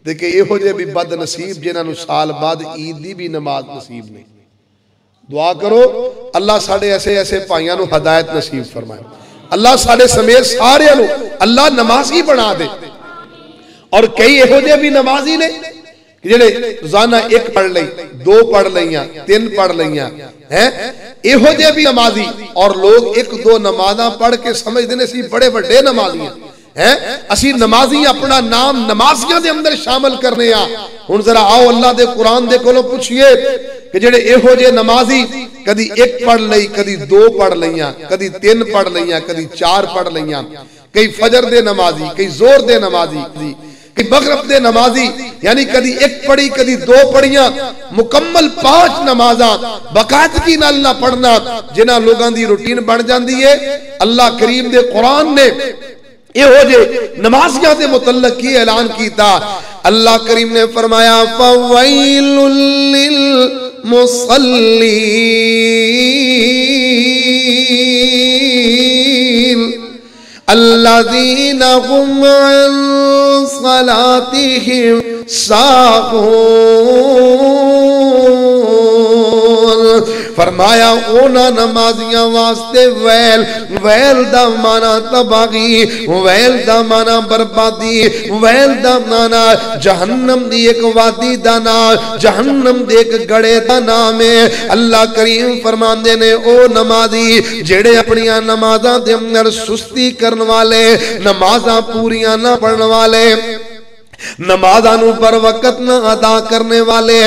S2: تے کئی ایہو جے بھی بد نصیب جنہاں نو سال بعد عید دی بھی نماز نصیب نہیں۔ دعا کرو اللہ ساڑھے ایسے ایسے پائیاں نو ہدایت نصیب فرمائے، اللہ ساڑھے سمیت سارے نو اللہ نمازی بنا دے۔ اور کئی ایہو جے بھی نمازی نے جنہیں روزانہ ایک پڑھ لیں، دو پڑھ لیں، تین پڑھ لیں، ایہو جے بھی نمازی، اور لوگ ایک دو نمازاں پڑھ کے سمجھ دینے سی بڑے بڑے نمازی ہیں، اسی نمازی اپنا نام نمازیاں دے اندر شامل کرنے ہیں۔ ہن ذرا آؤ اللہ دے قرآن دے کولوں پوچھئے کہ جڑے ایہو جے نمازی کدی ایک پڑھ لئی، کدی دو پڑھ لئیاں، کدی تین پڑھ لئیاں، کدی چار پڑھ لئیاں، کئی فجر دے نمازی، کئی زور دے نمازی، کئی مغرب دے نمازی، یعنی کدی ایک پڑھی کدی دو پڑھیاں، مکمل 5 نمازاں باقاعدگی نال نہ پڑھنا جنہاں لوگاں دی روٹین بن جاندی ہے۔ اللہ کریم دے قرآن نے یہ ہو جے نمازیاں دے متعلق کی اعلان کیتا، اللہ کریم نے فرمایا فَوَيْلٌ لِّلْمُصَلِّينَ الَّذِينَ هُمْ عَنْ صَلَاتِهِمْ سَاهُونَ۔ فرمایا اونا نمازیاں واسطے ویل، ویل دا مانا تباہی، ویل دا مانا بربادی، ویل دا مانا جہنم دی ایک وادی دا نام، جہنم دی ایک گڑے دا نام ہے۔ اللہ کریم فرماندے نے او نمازی جڑے اپنی نمازاں دے اندر سستی کرن والے، نمازاں پوریاں نہ پڑھن والے، نمازانوں پر وقت نہ ادا کرنے والے،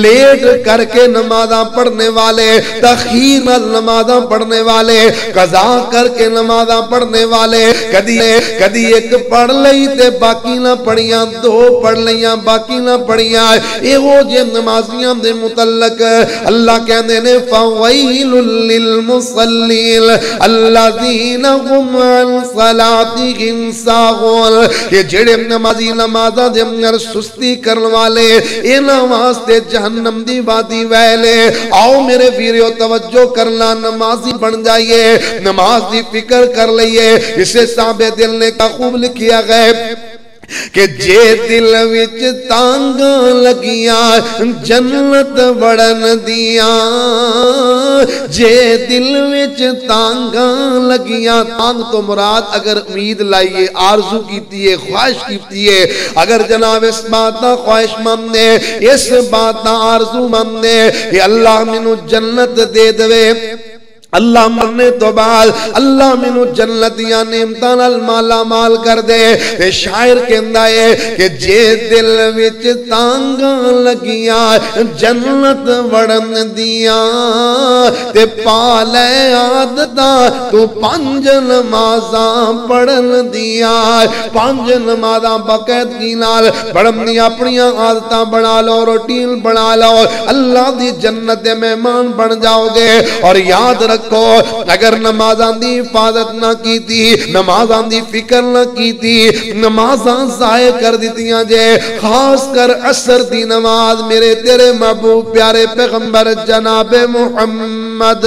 S2: لیٹ کر کے نمازاں پڑھنے والے، تخیر نمازاں پڑھنے والے، قضا کر کے نمازاں پڑھنے والے، کدی ایک پڑھ لئی تے باقی نہ پڑھیاں، دو پڑھ لیاں باقی نہ پڑھیاں، ایہو جے نمازیاں دے متعلق اللہ کہندے نے فَوَيْلٌ لِّلْمُصَلِّينَ الَّذِينَ هُمْ عَنْ صَلَاتِهِمْ سَاهُونَ۔ یہ جڑے نمازی نماز دے اندر سستی کرن والے انہاں واسطے جہنم دی وادی ویلے۔ آؤ میرے ویریو توجہ کرنا، نمازی بن جائیے، نماز دی فکر کر لئیے۔ اسے صاحب دل نے کا خوب لکھیا گئے کہ جے دل وچ تانگاں لگیاں جنت وڑن دیاں، جے دل وچ تانگاں لگیاں، تانگ تو مراد اگر امید لائیے، آرزو کیتی ہے، خواہش کیتی ہے، اگر جناب اس بات دا خواہش مند نے، اس بات دا آرزو مند نے کہ اللہ منو جنت دے دوے، اللہ مرنے تو بعد اللہ منو جنتیاں نعمتاں مالا مال کر دے۔ تے شاعر کہندا ہے کہ جے دل وچ تانگاں لگیاں جنت وڑن دیاں، تے پا لے عادتاں تو 5 نمازاں پڑھن دیاں، 5 نمازاں باقاعدگی نال پڑھن دیاں، اپنی عادتاں بنا لو، روٹین بنا لو، اللہ دی جنت دے مہمان بن جاؤ گے۔ اور یاد رکھ رکھو اگر نمازاں دی حفاظت نہ کیتی نمازاں دی فکر نہ کیتی نمازاں ضائع کر دیتیاں جے خاص کر عصر دی نماز میرے تیرے محبوب پیارے پیغمبر جناب محمد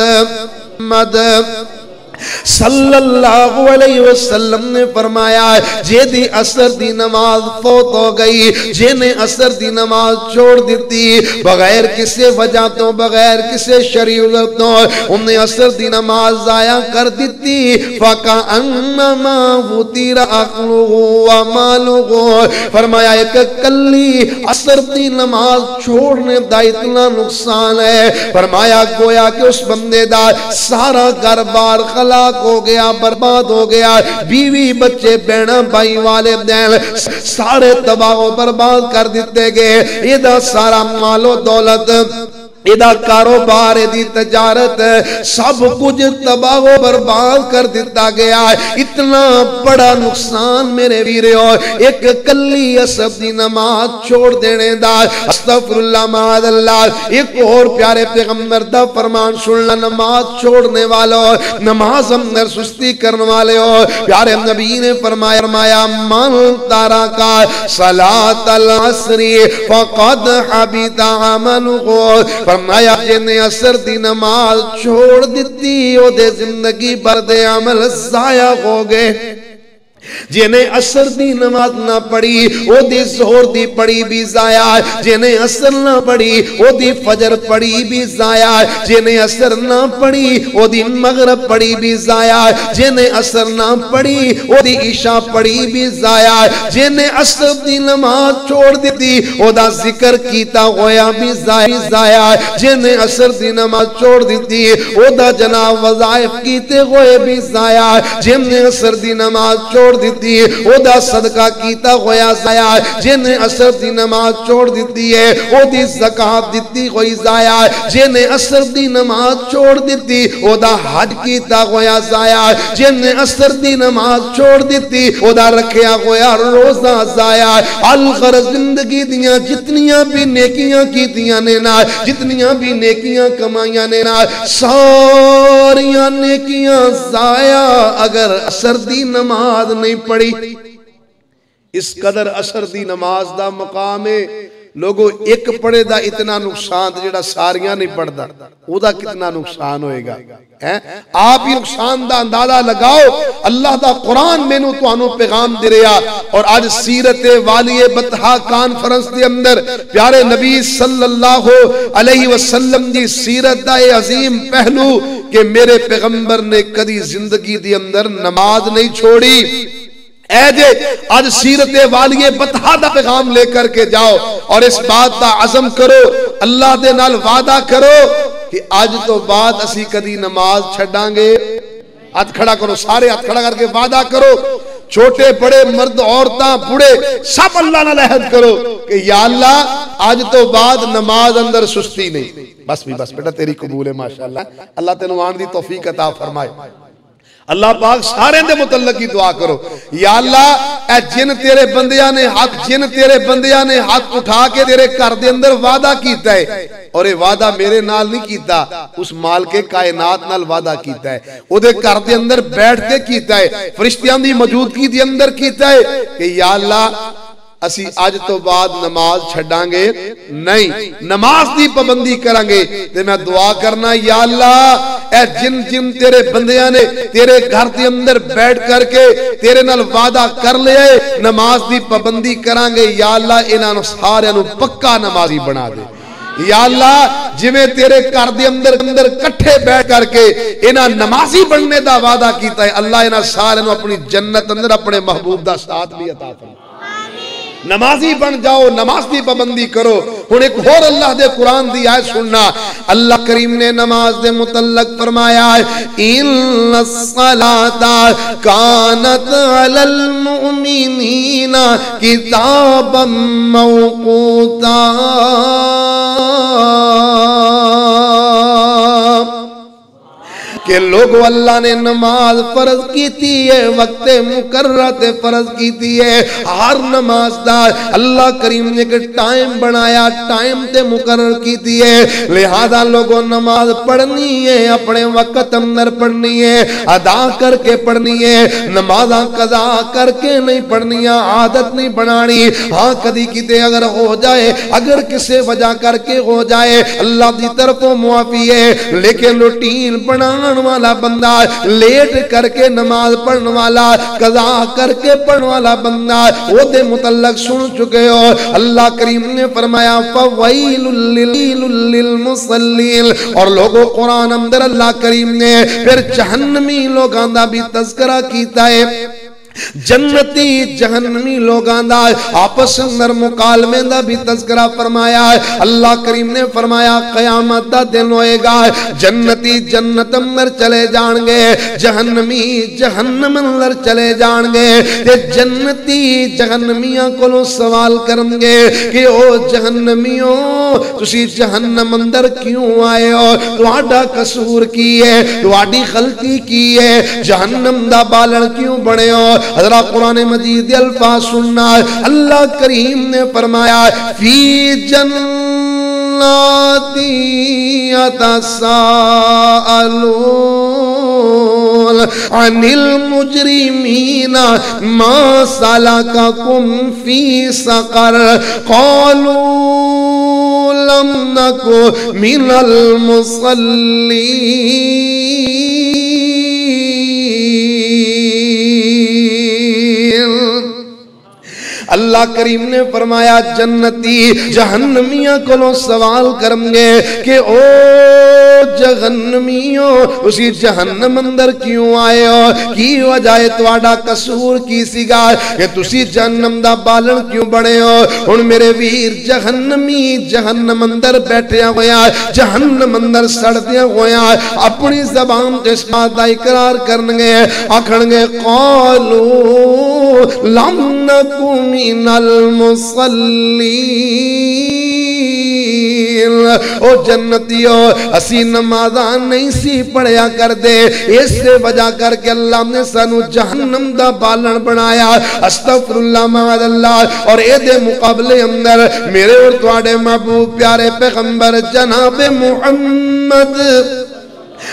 S2: صلی اللہ علیہ وسلم نے فرمایا جے دی عصر دی نماز فوت ہو گئی جے نے عصر دی نماز چھوڑ دیتی بغیر کسی وجہ تو بغیر کسی شرعی عذر تو انہیں عصر دی نماز ضائع کر دیتی فَكَأَنَّمَا وُتِرَ عَقْلُهُ وَمَالُهُ فرمایا ایک کلی عصر دی نماز چھوڑنے دا اتنا نقصان ہے فرمایا گویا کہ اس بندے دا سارا گھر بار ہو گیا برباد ہو گیا بیوی بچے بہنا بھائی والدین سارے تباہ و برباد کر دیتے گئے یہ سارا مال و دولت ایدہ کاروبار دی تجارت سب کچھ تباہ و برباد کر دیتا گیا اتنا بڑا نقصان میرے ویرے ایک کلی عصر دی نماز چھوڑ دینے دا استغفر اللہ معاذ اللہ ایک اور پیارے پیغمبر دا فرمان سننا نماز چھوڑنے والوں نماز اندر سستی کرنے والے ہو پیارے نبی نے فرمایا من تارا کا صلاة العصر فقد حبیت عملہ فرمایا جنہیں عصر دی نماز چھوڑ دیتی او دے زندگی بر دے عمل ضائع ہو گئے جنہیں عصر دی نماز نہ پڑھی او دی ظہر دی پڑھی بھی ضائع جنہیں عصر نہ پڑھی او دی فجر پڑھی بھی ضائع جنہیں عصر نہ پڑھی او دی مغرب پڑھی بھی ضائع جنہیں عصر نہ پڑھی او دی عشاء پڑھی بھی ضائع جنہیں عصر دی نماز چھوڑ دیتی او دا ذکر کیتا ہویا بھی ضائع جنہیں عصر دی نماز چھوڑ دیتی او دا جناب وظائف کیتے ہوئے بھی ضائع جنہیں عصر دی نماز چھوڑ دیتی ہے او دا صدقہ کیتا ہویا ضائع جنہیں عصر دی نماز چھوڑ دیتی ہے او دی زکاة دیتی ہوئی ضائع جنہیں عصر دی نماز چھوڑ دیتی او دا حج کیتا ہویا ضائع جنہیں عصر دی نماز چھوڑ دیتی او دا رکھیا ہویا روزہ ضائع الغرض زندگی دیاں جتنیاں بھی نیکیاں کیتیاں نے نا جتنیاں بھی نیکیاں کمائیاں نے نا ساریاں نیکیاں ضائع اگر عصر دی نماز نہیں پڑھی اس قدر عصر دی نماز دا مقام ہے لوگوں ایک پڑھے دا اتنا نقصان جڑا ساریاں نہیں پڑھ دا او دا کتنا نقصان ہوئے گا آپ ہی نقصان دا اندازہ لگاؤ اللہ دا قرآن میں نو تو انو پیغام دے رہا اور آج سیرت والی بطحا کانفرنس دے اندر پیارے نبی صلی اللہ علیہ وسلم دی سیرت دا عظیم پہلو کہ میرے پیغمبر نے کدی زندگی دی اندر نماز نہیں چھوڑی اے جے آج سیرت والی بطحا دا پیغام لے کر کے جاؤ اور اس بات دا عزم کرو اللہ دے نال وعدہ کرو کہ آج تو بعد اسی کدی نماز چھڑاں گے ہاتھ کھڑا کرو سارے ہاتھ کھڑا کر کے وعدہ کرو چھوٹے بڑے مرد عورتاں بوڑھے سب اللہ نہ لہد کرو کہ یا اللہ آج تو بعد نماز اندر سستی نہیں بس بیٹا تیری قبول ہے ماشاءاللہ اللہ تینوان دی توفیق عطا فرمائے اللہ پاک سارے دے متعلق کی دعا کرو یا اللہ اے جن تیرے بندیاں نے ہاتھ اٹھا کے تیرے گھر دے اندر وعدہ کیتا ہے اور یہ وعدہ میرے نال نہیں کیتا اس مال کے کائنات نال وعدہ کیتا ہے او دے گھر دے اندر بیٹھ کے کیتا ہے فرشتیاں دی موجودگی دے اندر کیتا ہے کہ یا اللہ اسی آج تو بعد نماز چھڑاں گے نہیں نماز دی پابندی کریں گے تے میں دعا کرنا یا اللہ اے جن تیرے بندیاں نے تیرے گھر دے اندر بیٹھ کر کے تیرے نال وعدہ کر لیا نماز دی پابندی کریں گے یا اللہ انہاں نوں سارے نوں پکا نمازی بنا دے یا اللہ جویں تیرے گھر دے اندر کٹھے بیٹھ کر کے انہاں نمازی بننے دا وعدہ کیتا ہے اللہ انہاں سارے نوں اپنی جنت اندر اپنے محبوب دا ساتھ بھی عطا فرمائے نمازی بن جاؤ نماز دی پابندی کرو ہن ایک اور اللہ دے قرآن دی آیت سننا اللہ کریم نے نماز دے متعلق فرمایا ہے ان الصلاۃ کانت علی المؤمنین کتابا موقوتا کہ لوگو اللہ نے نماز فرض کی تھی ہے، وقت مقررت فرض کی تھی ہے، ہر نماز دا اللہ کریم نے کہ ٹائم بنایا، ٹائم تے مقرر کی تھی ہے، لہذا لوگوں نماز پڑھنی ہے، اپنے وقت اندر پڑھنی ہے، ادا کر کے پڑھنی ہے، نمازاں قضا کر کے نہیں پڑھنی، عادت نہیں بنانی۔ ہاں کدی کتے اگر ہو جائے، اگر کسے وجہ کر کے ہو جائے، اللہ دی طرفوں معافی ہے، لیکن روٹین بنان والا بندہ، لیٹ کر کے نماز پڑھن والا، قضا کر کے پڑھن والا بندہ، وہ دے متعلق سن چکے ہو۔ اللہ کریم نے فرمایا فویل للمصلین، اور لوگوں قرآن اندر اللہ کریم نے پھر جہنمی لوگاں دا بھی تذکرہ کیتا ہے، جنتی جہنمی لوگاں دا آپس اندر مکالمے دا بھی تذکرہ فرمایا ہے۔ اللہ کریم نے فرمایا قیامت دا دن ہوئے گا، جنتی جنت اندر چلے جان گے، جہنمی جہنم اندر چلے جان گے، تے جنتی جہنمیاں کو سوال کریں گے کہ او جہنمیوں تسی جہنم اندر کیوں آئے ہو، تہاڈا قصور کی ہے، تہاڈی غلطی کی ہے، جہنم دا بالن کیوں بنے ہو۔ حضرات قرآن مجید الفاظ سننا، اللہ کریم نے فرمایا فی جنات یتساءلون عن المجرمین ما سلککم فی سقر قالوا لم نک من المصلین۔ اللہ کریم نے فرمایا جنتی جہنمیاں کو سوال کریں گے کہ او جہنمیوں اسی جہنم اندر کیوں آئے ہو، کی وجہ تواڈا قصور کی سیگا کہ تسی جہنم دا بالن کیوں بڑے ہو۔ ہن میرے ویر جہنمی جہنم اندر بیٹھے ہویا، جہنم اندر سڑدیا ہویا، اپنی زبان تے اس بات دا اقرار کرنگے، آکھن گے قالو لم نکو من المصلین، او جنتیو اسی نمازاں نہیں سی پڑھیا کر دے، اس سے وجہ کر کے اللہ نے سانو جہنم دا بالن بنایا۔ استغفر اللہ معاذ اللہ۔ اور اے دے مقابلے اندر میرے اور تواڈے محبوب پیارے پیغمبر جناب محمد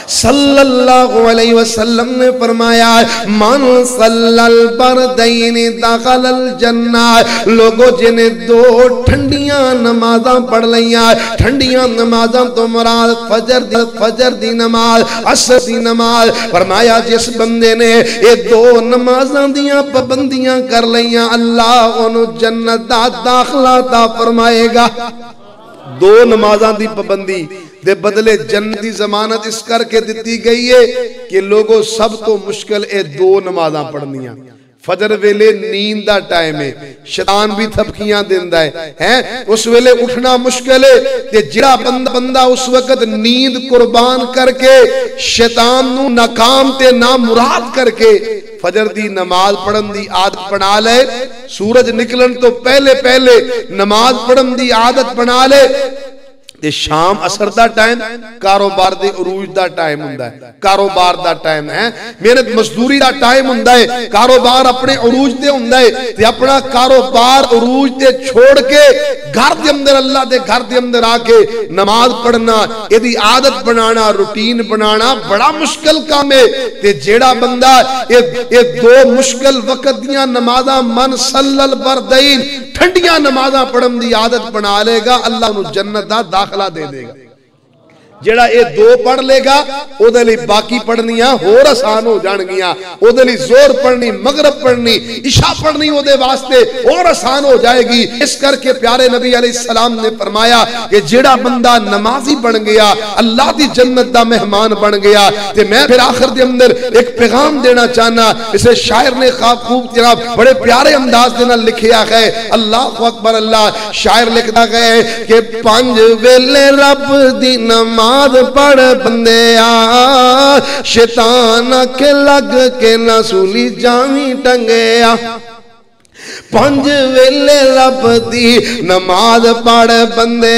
S2: صلی اللہ علیہ وسلم نے فرمایا من صلی البردین دخل الجنہ، لوگوں جنہیں دو ٹھنڈیاں نمازاں پڑھ لیاں، ٹھنڈیاں نمازاں تو مراد فجر دی نماز، عصر دی نماز، فرمایا جس بندے نے یہ دو نمازاں دیاں پابندیاں کر لیاں، اللہ انہوں جنت دا داخلہ عطا فرمائے گا۔ دو نمازاں دی پابندی دے بدلے جنتی ضمانت اس کر کے دیتی گئی ہے کہ لوگوں سب تو مشکل اے دو نمازاں پڑھنیاں۔ فجر ویلے نیند دا ٹائم ہے، شیطان بھی تھپکیاں دیندہ ہے، اس ویلے اٹھنا مشکل ہے، تے جڑا بندہ اس وقت نیند قربان کر کے شیطان نو ناکام تے نامراد کر کے فجر دی نماز پڑھن دی عادت بنا لے، سورج نکلن تو پہلے نماز پڑھن دی عادت بنا لے، تے شام اثر دا ٹائم کاروبار دے عروج دا ٹائم ہوندا ہے، کاروبار دا ٹائم ہے، محنت مزدوری دا ٹائم ہوندا ہے، کاروبار اپنے عروج تے ہوندا ہے، تے اپنا کاروبار عروج تے چھوڑ کے گھر دے اندر اللہ دے گھر دے اندر آ کے نماز پڑھنا، یہ دی عادت بنانا، روٹین بنانا بڑا مشکل کام ہے۔ تے جیڑا بندہ یہ دو مشکل وقت دیاں نمازاں من صلی البردین ٹھنڈیاں نمازاں پڑھن دی عادت بنا لے گا، اللہ انہوں جنت دا داخلہ دے دے گا۔ جڑا اے دو پڑھ لے گا او دے لئی باقی پڑھنیاں ہور آسان ہو جان گیاں، او دے لئی زور پڑھنی، مغرب پڑھنی، عشاء پڑھنی او دے واسطے اور آسان ہو جائے گی۔ اس کر کے پیارے نبی علیہ السلام نے فرمایا کہ جڑا بندہ نمازی بن گیا اللہ دی جنت دا مہمان بن گیا۔ تے میں پھر آخر دے اندر ایک پیغام دینا چاہنا، اسے شاعر نے خوب جناب بڑے پیارے انداز دینا لکھیا ہے، اللہ اکبر اللہ، شاعر لکھتا گئے کہ پانچ ویلے رب دی نماز پڑھ بندیا، شیطان کے لگ کے نہ سولی جاویں ٹنگیا، پانچ ویلے رب دی نماز پڑھ بندے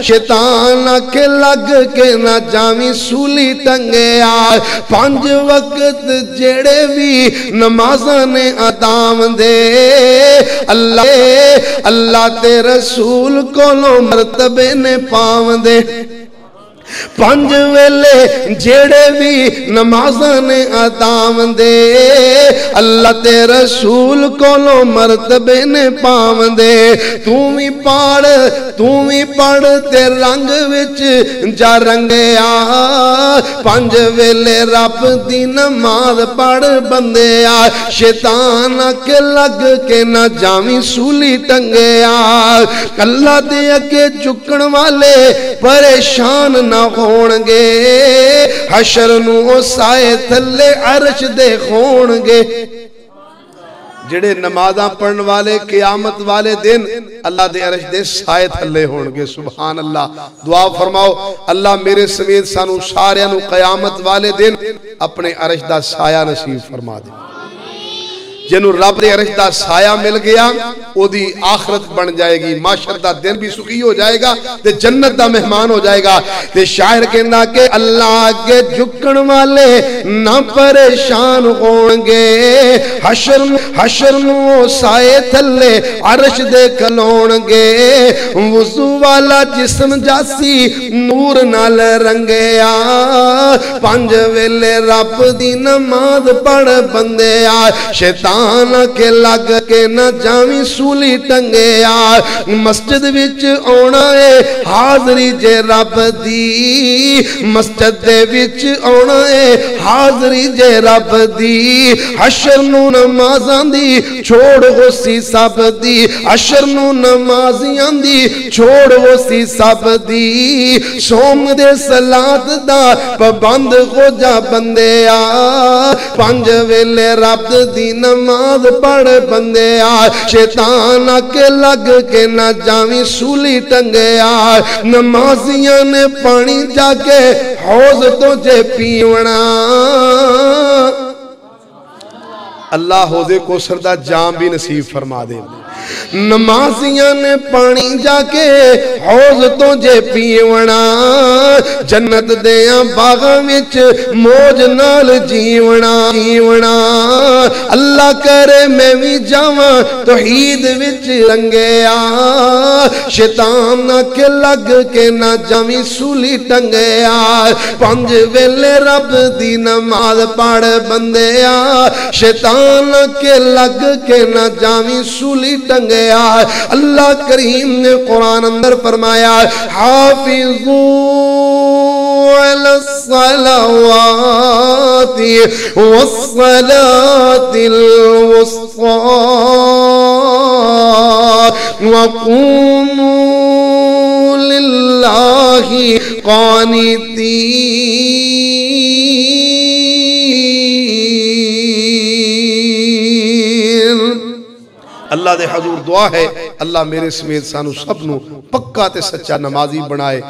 S2: شیطان کے لگ کے نہ جاویں سولی ٹنگے پانچ وقت جڑے بھی نمازاں نے ادام دے اللہ تے رسول کولوں مرتبے نے پاون دے پانچ ویلے جڑے بھی نمازاں نے ادام دے اللہ تے رسول کولوں مرتبے نے پاون دے تو بھی پڑھ تے رنگ وچ جا رنگیا پانچ ویلے رب دی نماز پڑھ بندے شیطان کے لگ کے نہ جاویں سولی ٹنگیا اللہ دے اگے جھکن والے پریشان نہ ہونگے حشر نو سائے تھلے عرش دے ہونگے جڑے نمازاں پڑھن والے قیامت والے دن اللہ دے عرش دے سائے تھلے ہونگے سبحان اللہ دعا فرماؤ اللہ میرے سمیت سانو ساریاں نو قیامت والے دن اپنے عرش دا سایہ نصیب فرما دے جنہوں رب دے عرش دا سایہ مل گیا او دی آخرت بن جائے گی معاشر دا دن بھی سخی ہو جائے گا تے جنت دا مہمان ہو جائے گا تے شاعر کہنا کہ اللہ کے جھکن والے نہ پریشان ہونگے حشر نو سائے تھلے عرش دے کلونگے وضو والا جسم جاسی نور نال رنگیا پانچ ویلے رب دی نماز پڑھ بندے شیطان کے لگ کے نہ جاویں سولی ٹنگے مسجد وچ آنا ہے حاضری جے رب دی مسجد دے وچ آنا ہے حاضری جے رب دی حشر نو نمازاں دی چھوڑ ہو سی سب دی حشر نو نمازیاں دی چھوڑ ہو سی سب دی سوم دے صلات دا پابند ہو جا بندے پانچ ویلے رب دی نماز پڑھ بندے شیطان کے لگ کے نہ جاویں سولی ٹنگے نمازیاں نے پانی جا کے حوض تو جے پیونا اللہ حوض کوثر دا جام بھی نصیب فرما دے نمازیاں نے پانی جا کے حوض تو جے پیونا جنت دیاں باغاں وچ موج نال جیونا اللہ کرے میں بھی جاواں توحید وچ رنگیا شیطان کے لگ کے نہ جاویں سولی ٹنگیا پانچ ویلے رب دی نماز پڑھ بندیا شیطان کے لگ کے نہ جاویں سولی ٹنگیا اللہ کریم نے قرآن اندر فرمایا حافظوا علی الصلوات والصلاة الوسطى وقوموا للہ قانتین اللہ دے حضور دعا ہے اللہ میرے سمیت سانو سب نو پکا تے سچا نمازی بنائے